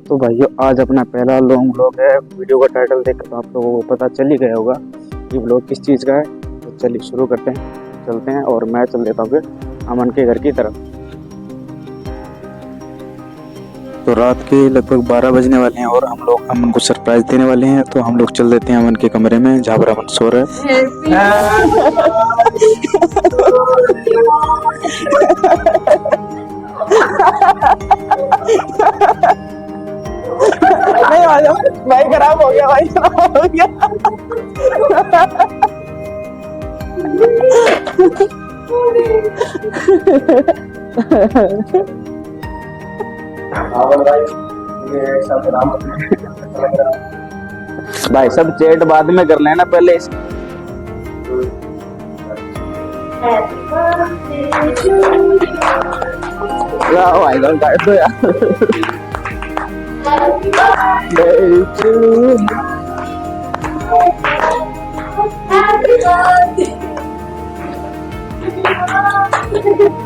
तो भाइयों आज अपना पहला लॉन्ग व्लॉग है। वीडियो का टाइटल देखकर तो आप लोगों को पता चल ही गया होगा कि व्लॉग किस चीज़ का है। तो चलिए शुरू करते हैं, चलते हैं और मैं चल देता हूँ फिर अमन के घर की तरफ। तो रात के लगभग 12 बजने वाले हैं और हम लोग अमन को सरप्राइज देने वाले हैं। तो हम लोग चल देते हैं अमन के कमरे में जहाँ पर अमन सो रहा है। नहीं भाई खराब हो गया, भाई खराब हो गया। भाई सब चैट बाद में कर लेना पहले इस भाई काट दो यार।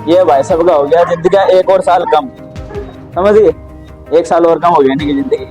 ये भाई सबका हो गया जिंदगी का एक और साल कम, समझिए 1 साल और कम हो गया इनकी जिंदगी।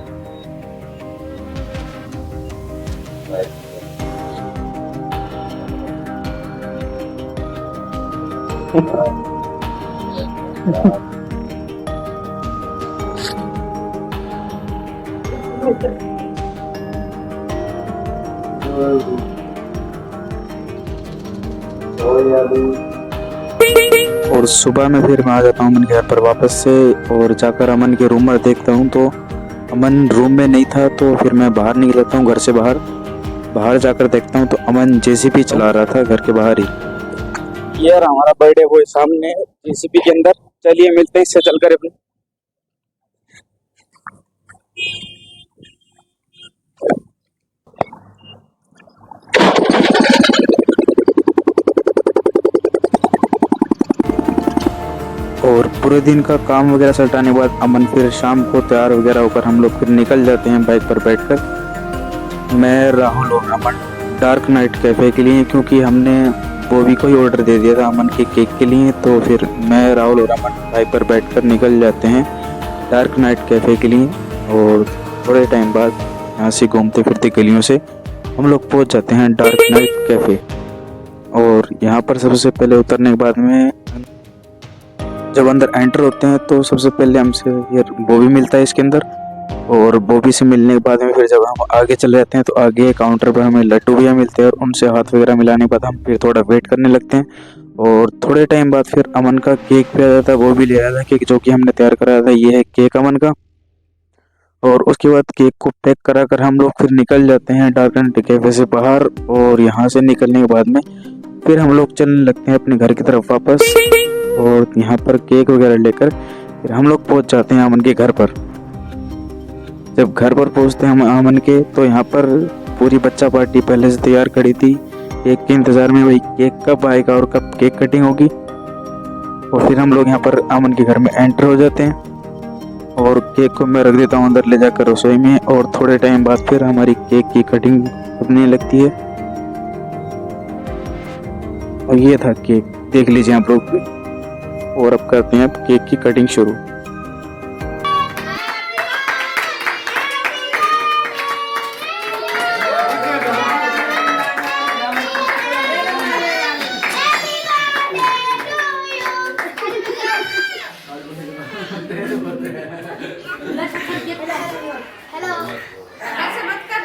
और सुबह में फिर मैं आ जाता हूँ अमन के घर पर वापस से और जाकर अमन के रूम में देखता हूँ तो अमन रूम में नहीं था। तो फिर मैं बाहर निकल जाता हूँ घर से बाहर जाकर देखता हूँ तो अमन जेसीबी चला रहा था घर के बाहर ही। यार हमारा बर्थडे वो सामने जेसीबी के अंदर। चलिए मिलते हैं इससे चलकर अपने। और पूरे दिन का काम वगैरह सटाने के बाद अमन फिर शाम को तैयार वगैरह होकर हम लोग फिर निकल जाते हैं बाइक पर बैठकर। मैं राहुल और अमन डार्क नाइट कैफ़े के लिए, क्योंकि हमने बॉबी को ही ऑर्डर दे दिया था अमन के केक के लिए। तो फिर मैं राहुल और अमन बाइक पर बैठकर निकल जाते हैं डार्क नाइट कैफ़े के लिए। और थोड़े टाइम बाद यहाँ से घूमते फिरते गलियों से हम लोग पहुँच जाते हैं डार्क नाइट कैफ़े। और यहाँ पर सबसे पहले उतरने के बाद में जब अंदर एंटर होते हैं तो सबसे पहले हमसे यार बॉबी मिलता है इसके अंदर। और बॉबी से मिलने के बाद में फिर जब हम आगे चले जाते हैं तो आगे काउंटर पर हमें लड्डू भैया मिलते हैं और उनसे हाथ वगैरह मिलाने के बाद हम फिर थोड़ा वेट करने लगते हैं। और थोड़े टाइम बाद फिर अमन का केक भी आ जाता है, वो भी ले आया था केक जो कि हमने तैयार कराया था। ये है केक अमन का। और उसके बाद केक को पैक करा कर हम लोग फिर निकल जाते हैं डार्क नाइट कैफे से बाहर। और यहाँ से निकलने के बाद में फिर हम लोग चलने लगते हैं अपने घर की तरफ वापस। और यहाँ पर केक वगैरह लेकर फिर हम लोग पहुँच जाते हैं अमन के घर पर। जब घर पर पहुँचते हैं हम अमन के तो यहाँ पर पूरी बच्चा पार्टी पहले से तैयार खड़ी थी केक के इंतज़ार में, भाई केक कब आएगा और कब केक कटिंग होगी। और फिर हम लोग यहाँ पर अमन के घर में एंटर हो जाते हैं और केक को मैं रख देता हूँ अंदर ले जाकर रसोई में। और थोड़े टाइम बाद फिर हमारी केक की कटिंग होने लगती है। और ये था केक, देख लीजिए आप लोग भी। और अब करते हैं अब केक की कटिंग शुरू। हेलो ऐसे मत कर।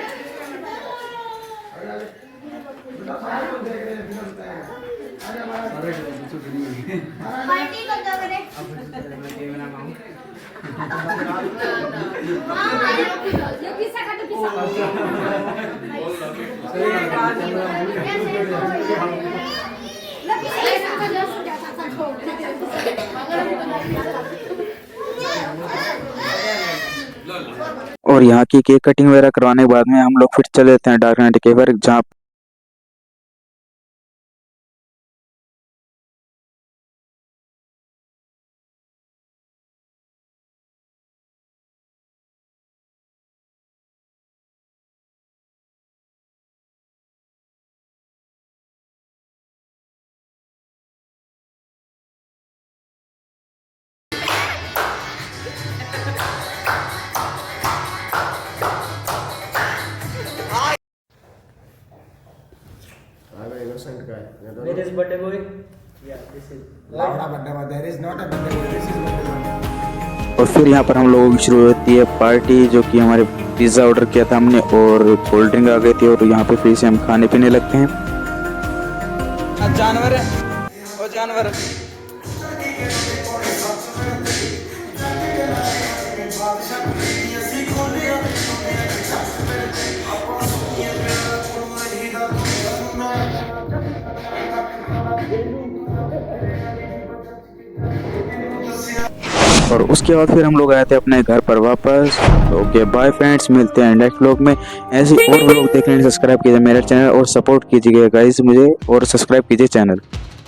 पार्टी कब जाओगे रे? ये किसका का तो किसका? और यहाँ की केक कटिंग वगैरह करवाने के बाद में हम लोग फिर चले जाते हैं डार्क नाइट के पर, जहाँ There is not a birthday boy. This is birthday boy. और फिर यहाँ पर हम लोगों की शुरू होती है पार्टी, जो कि हमारे पिज़्ज़ा ऑर्डर किया था हमने और कोल्ड ड्रिंक आ गई थी, और यहाँ पे फिर से हम खाने पीने लगते हैं। जानवर है वो जानवर और उसके बाद फिर हम लोग आए थे अपने घर पर वापस। ओके बाय फ्रेंड्स, मिलते हैं नेक्स्ट व्लॉग में। ऐसे और व्लॉग देखने के लिए सब्सक्राइब कीजिए मेरा चैनल और सपोर्ट कीजिएगा गाइस मुझे, और सब्सक्राइब कीजिए चैनल।